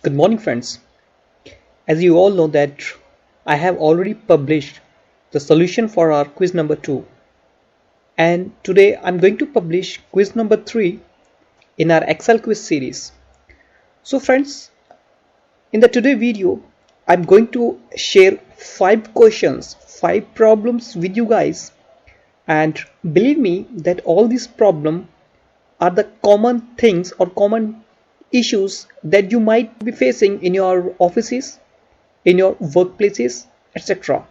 Good morning, friends. As you all know that I have already published the solution for our quiz number 2, and today I'm going to publish quiz number 3 in our Excel quiz series. So friends, in the today video I'm going to share 5 questions, 5 problems with you guys, and believe me that all these problems are the common things or common issues that you might be facing in your offices, in your workplaces, etc.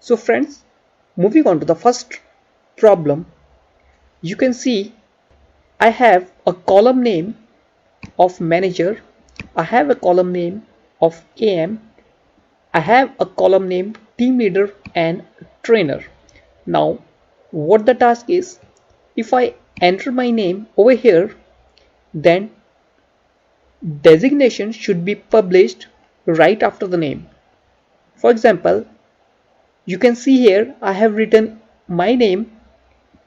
So friends, moving on to the first problem, you can see I have a column name of manager, I have a column name of AM, I have a column name team leader and trainer. Now what the task is, if I enter my name over here, then designation should be published right after the name. For example, you can see here I have written my name,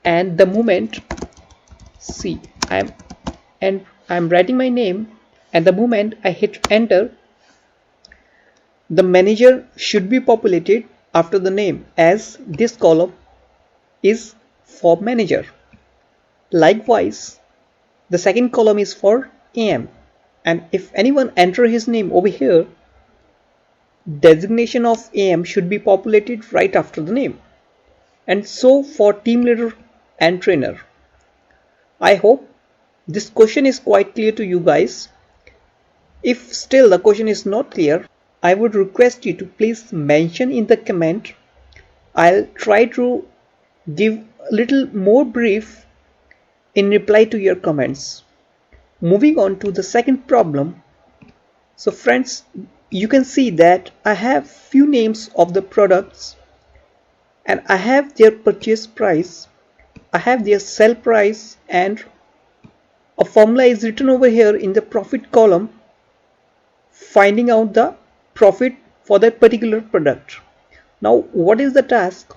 and the moment I'm writing my name, and the moment I hit enter, the manager should be populated after the name, as this column is for manager. Likewise, the second column is for AM, and if anyone enter his name over here, designation of AM should be populated right after the name. And so for team leader and trainer. I hope this question is quite clear to you guys. If still the question is not clear, I would request you to please mention in the comment. I'll try to give a little more brief in reply to your comments. Moving on to the second problem. So friends, you can see that I have few names of the products, and I have their purchase price, I have their sell price, and a formula is written over here in the profit column, finding out the profit for that particular product. Now what is the task?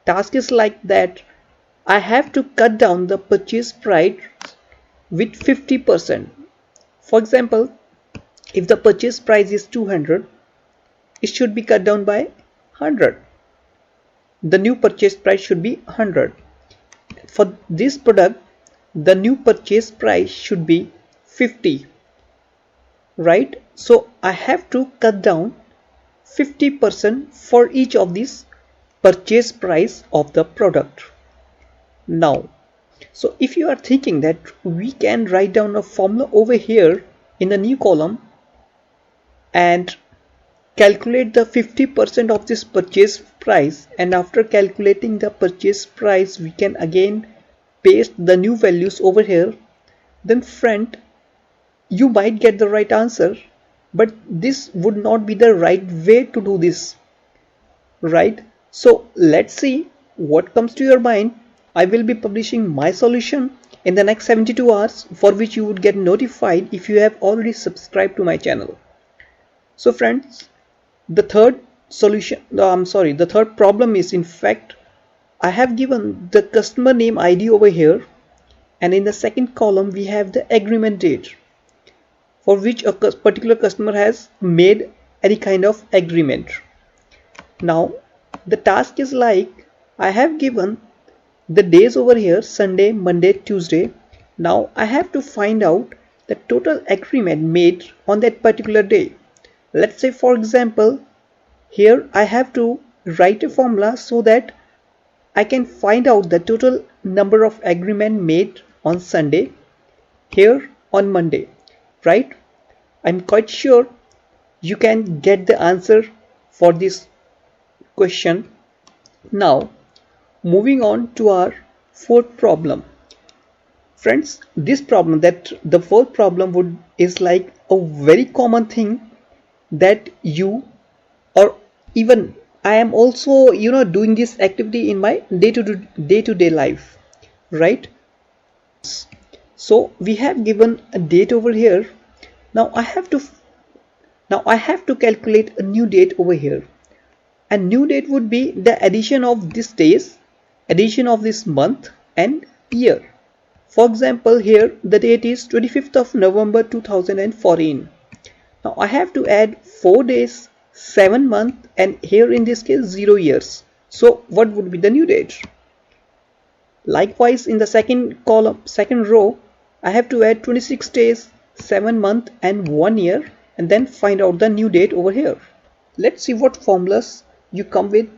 Task is like that I have to cut down the purchase price with 50%. For example, if the purchase price is 200, it should be cut down by 100. The new purchase price should be 100. For this product, the new purchase price should be 50, right? So I have to cut down 50% for each of these purchase price of the product. Now, so if you are thinking that we can write down a formula over here in the new column and calculate the 50% of this purchase price, and after calculating the purchase price we can again paste the new values over here, then friend, you might get the right answer, but this would not be the right way to do this, right? So let's see what comes to your mind. I will be publishing my solution in the next 72 hours, for which you would get notified if you have already subscribed to my channel. So friends, the third problem is, in fact, I have given the customer name ID over here, and in the second column we have the agreement date for which a particular customer has made any kind of agreement. Now the task is like, I have given the days over here, Sunday, Monday, Tuesday. Now I have to find out the total agreement made on that particular day. Let's say, for example, here I have to write a formula so that I can find out the total number of agreement made on Sunday, here on Monday, right? I'm quite sure you can get the answer for this question. Now moving on to our fourth problem. Friends, this problem, that the fourth problem is like a very common thing that you, or even I am also doing this activity in my day-to-day life, right? So we have given a date over here. Now I have to calculate a new date over here. A new date would be the addition of these days, addition of this month and year. For example, here the date is 25th of November 2014. Now I have to add 4 days, 7 months, and here in this case 0 years. So what would be the new date? Likewise, in the second column, second row, I have to add 26 days, 7 months, and 1 year, and then find out the new date over here. Let's see what formulas you come with,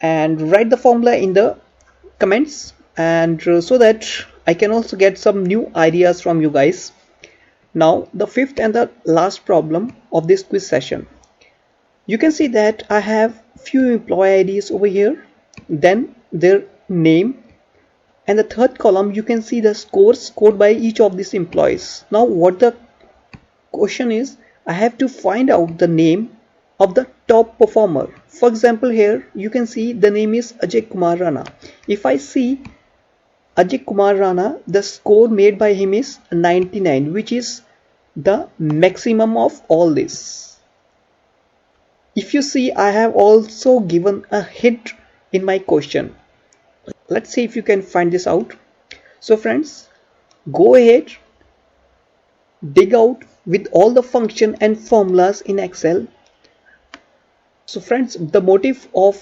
and write the formula in the comments, and so that I can also get some new ideas from you guys. Now the fifth and the last problem of this quiz session. You can see that I have few employee IDs over here, then their name, and the third column you can see the scores scored by each of these employees. Now what the question is, I have to find out the name of the top performer. For example, here you can see the name is Ajay Kumar Rana. If I see Ajay Kumar Rana, the score made by him is 99, which is the maximum of all this. If you see, I have also given a hint in my question. Let's see if you can find this out. So friends, go ahead, dig out with all the function and formulas in Excel. So friends, the motive of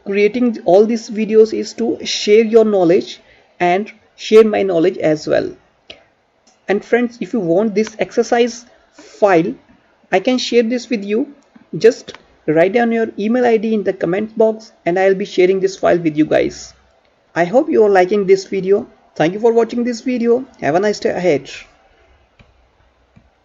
creating all these videos is to share your knowledge and share my knowledge as well. And friends, if you want this exercise file, I can share this with you. Just write down your email ID in the comment box and I'll be sharing this file with you guys. I hope you are liking this video. Thank you for watching this video. Have a nice day ahead.